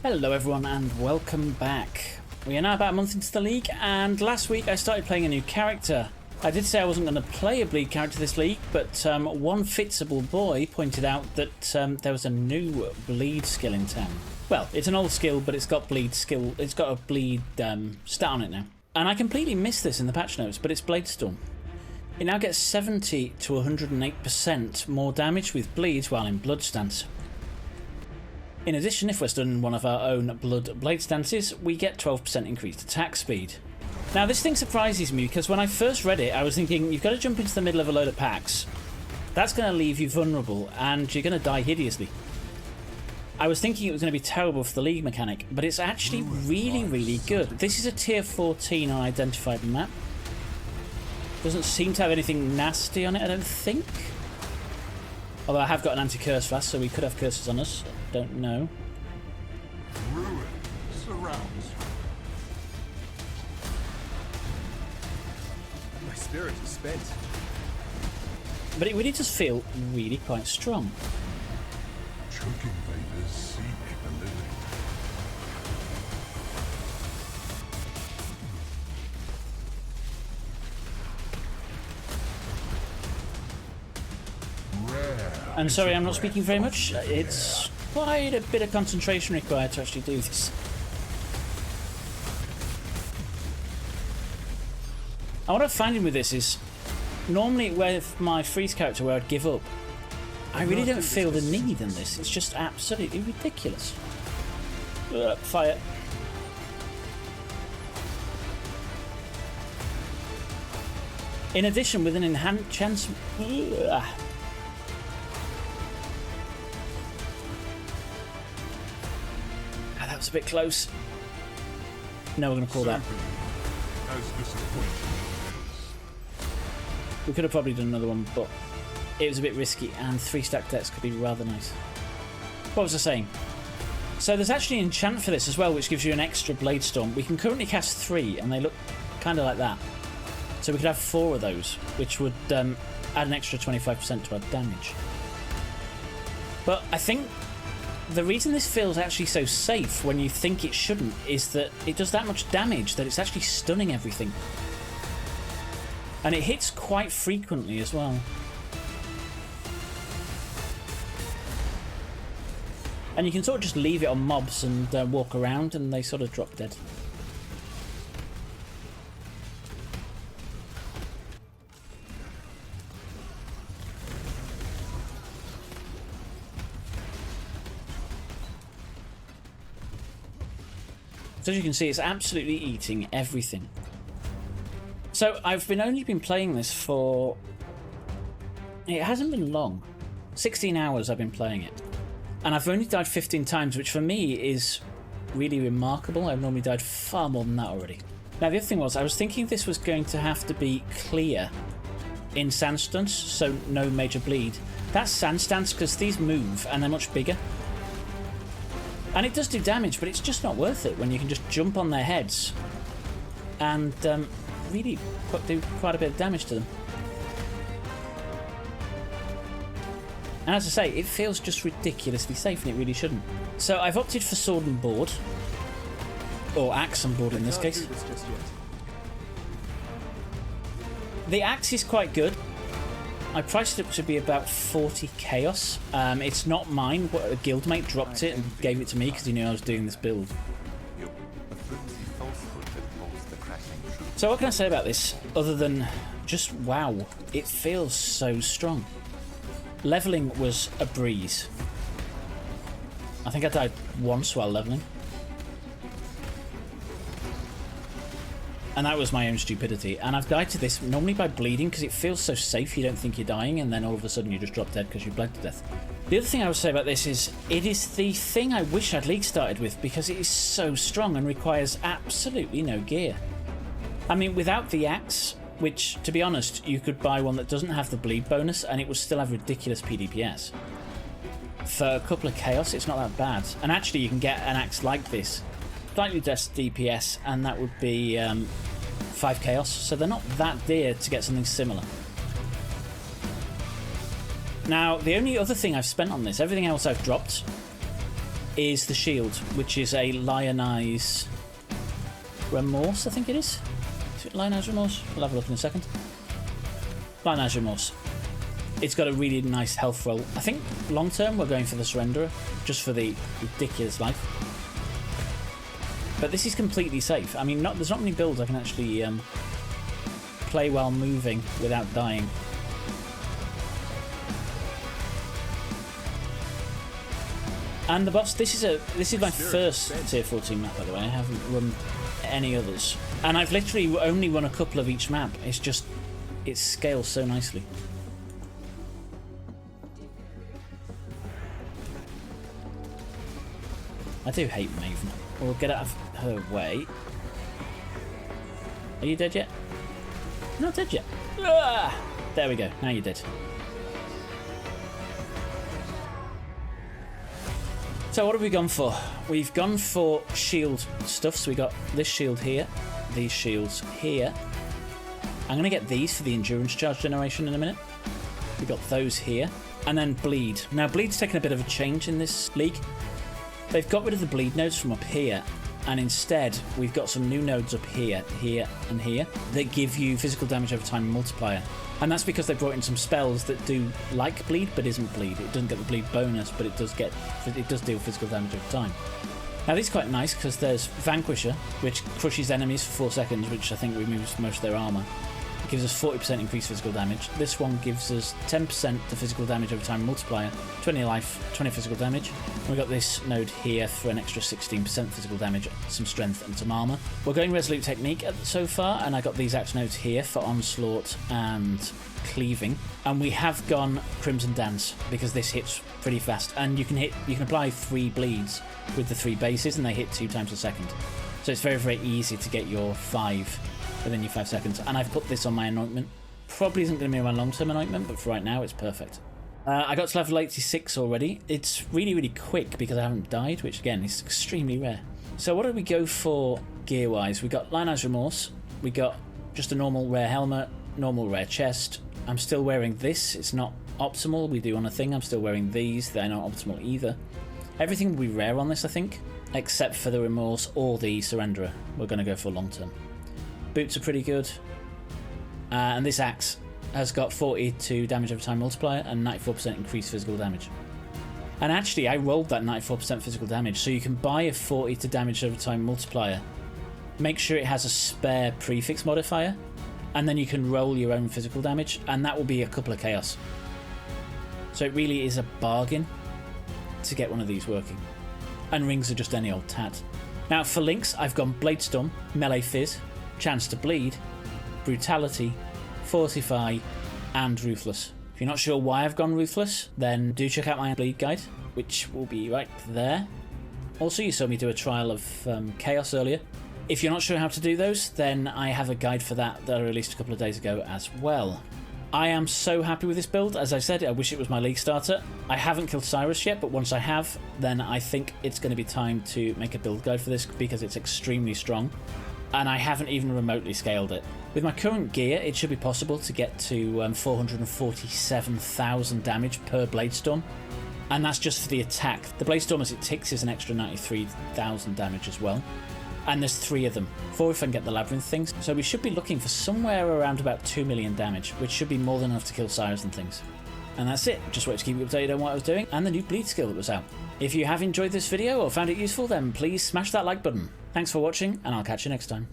Hello everyone and welcome back. We are now about a month into the league, and last week I started playing a new character. I did say I wasn't going to play a bleed character this league, but one fixable boy pointed out that there was a new bleed skill in town. Well, it's an old skill, but it's got bleed skill. It's got a bleed stat on it now. And I completely missed this in the patch notes, but it's BladeStorm. It now gets 70 to 108% more damage with bleeds while in blood stance. In addition, if we're stood in one of our own blood blade stances, we get 12% increased attack speed. Now this thing surprises me because when I first read it I was thinking you've got to jump into the middle of a load of packs. That's going to leave you vulnerable and you're going to die hideously. I was thinking it was going to be terrible for the league mechanic, but it's actually really good. This is a tier 14 unidentified map. Doesn't seem to have anything nasty on it, I don't think. Although I have got an anti-curse flask, so we could have curses on us. Don't know. Ruin surrounds you. My spirit is spent. But it really does feel really quite strong. Choking vapors seek the living. And sorry, I'm not speaking very much. It's quite a bit of concentration required to actually do this. And what I'm finding with this is, normally with my freeze character where I'd give up, I really don't feel the need in this. It's just absolutely ridiculous. Fire. In addition, with an enhanced chance... that was a bit close. No, we're going to call that. We could have probably done another one, but it was a bit risky, and 3-stack decks could be rather nice. What was I saying? So there's actually an enchant for this as well, which gives you an extra BladeStorm. We can currently cast 3, and they look kind of like that. So we could have 4 of those, which would add an extra 25% to our damage. But I think the reason this feels actually so safe when you think it shouldn't is that it does that much damage that it's actually stunning everything. And it hits quite frequently as well. And you can sort of just leave it on mobs and walk around and they sort of drop dead. So as you can see, it's absolutely eating everything. So I've only been playing this for... it hasn't been long. 16 hours I've been playing it. And I've only died 15 times, which for me is really remarkable. I've normally died far more than that already. Now the other thing was, I was thinking this was going to have to be clear in sand stunts, so no major bleed. That's sand stance because these move and they're much bigger. And it does do damage, but it's just not worth it when you can just jump on their heads and really do quite a bit of damage to them. And as I say, it feels just ridiculously safe, and it really shouldn't. So I've opted for sword and board, or axe and board in this case. The axe is quite good. I priced it to be about 40 chaos. It's not mine, but a guildmate dropped it and gave it to me because he knew I was doing this build. So what can I say about this other than just wow, it feels so strong. Leveling was a breeze. I think I died once while leveling. And that was my own stupidity. And I've died to this normally by bleeding because it feels so safe you don't think you're dying, and then all of a sudden you just drop dead because you bled to death. The other thing I would say about this is it is the thing I wish I'd league started with because it is so strong and requires absolutely no gear. I mean, without the axe, which to be honest you could buy one that doesn't have the bleed bonus and it would still have ridiculous PDPS. For a couple of chaos it's not that bad. And actually you can get an axe like this, slightly less DPS, and that would be 5 chaos, so they're not that dear to get something similar. Now the only other thing I've spent on this, everything else I've dropped, is the shield, which is a Lionized Remorse, I think it is. Is it Lionized Remorse? We'll have a look in a second. Lionized Remorse. It's got a really nice health roll. I think long term we're going for the Surrenderer, just for the ridiculous life. But this is completely safe. I mean, there's not many builds I can actually play while moving without dying. And the boss, this is my first tier 14 map, by the way. I haven't run any others. And I've literally only run a couple of each map. It's just, it scales so nicely. I do hate Maven. We'll get out of her way. Are you dead yet? Not dead yet. Ah! There we go. Now you're dead. So what have we gone for? We've gone for shield stuff. So we got this shield here, these shields here. I'm going to get these for the endurance charge generation in a minute. We got those here. And then bleed. Now bleed's taken a bit of a change in this league. They've got rid of the bleed nodes from up here, and instead we've got some new nodes up here, here and here that give you physical damage over time multiplier. And that's because they brought in some spells that do like bleed but isn't bleed. It doesn't get the bleed bonus, but it does deal physical damage over time. Now these are quite nice because there's Vanquisher, which crushes enemies for 4 seconds, which I think removes most of their armor. It gives us 40% increased physical damage. This one gives us 10% the physical damage over time multiplier, 20 life, 20 physical damage. And we've got this node here for an extra 16% physical damage, some strength and some armor. We're going Resolute Technique so far, and I got these axe nodes here for Onslaught and Cleaving. And we have gone Crimson Dance because this hits pretty fast. And you can apply 3 bleeds with the 3 bases, and they hit 2 times a second. So it's very, very easy to get your 5 within your 5 seconds. And I've put this on my anointment. Probably isn't going to be my long-term anointment, but for right now it's perfect. I got to level 86 already. It's really, really quick because I haven't died, which again is extremely rare. So what did we go for gear-wise? We got Lionized Remorse. We got just a normal rare helmet, normal rare chest. I'm still wearing this. It's not optimal. We do on a thing. I'm still wearing these. They're not optimal either. Everything will be rare on this, I think, except for the Remorse or the Surrenderer. We're going to go for long-term. Boots are pretty good, and this axe has got 42 damage over time multiplier and 94% increased physical damage. And actually I rolled that 94% physical damage, so you can buy a 40 to damage over time multiplier, make sure it has a spare prefix modifier, and then you can roll your own physical damage, and that will be a couple of chaos. So it really is a bargain to get one of these working. And rings are just any old tat. Now for links, I've gone BladeStorm, Melee Fizz, Chance to Bleed, Brutality, Fortify, and Ruthless. If you're not sure why I've gone Ruthless, then do check out my bleed guide, which will be right there. Also, you saw me do a trial of Chaos earlier. If you're not sure how to do those, then I have a guide for that I released a couple of days ago as well. I am so happy with this build. As I said, I wish it was my league starter. I haven't killed Cyrus yet, but once I have, then I think it's going to be time to make a build guide for this because it's extremely strong. And I haven't even remotely scaled it. With my current gear, it should be possible to get to 447,000 damage per BladeStorm. And that's just for the attack. The BladeStorm as it ticks is an extra 93,000 damage as well. And there's 3 of them. 4 if I can get the Labyrinth things. So we should be looking for somewhere around about 2 million damage, which should be more than enough to kill Cyrus and things. And that's it. Just wanted to keep you updated on what I was doing and the new bleed skill that was out. If you have enjoyed this video or found it useful, then please smash that like button. Thanks for watching, and I'll catch you next time.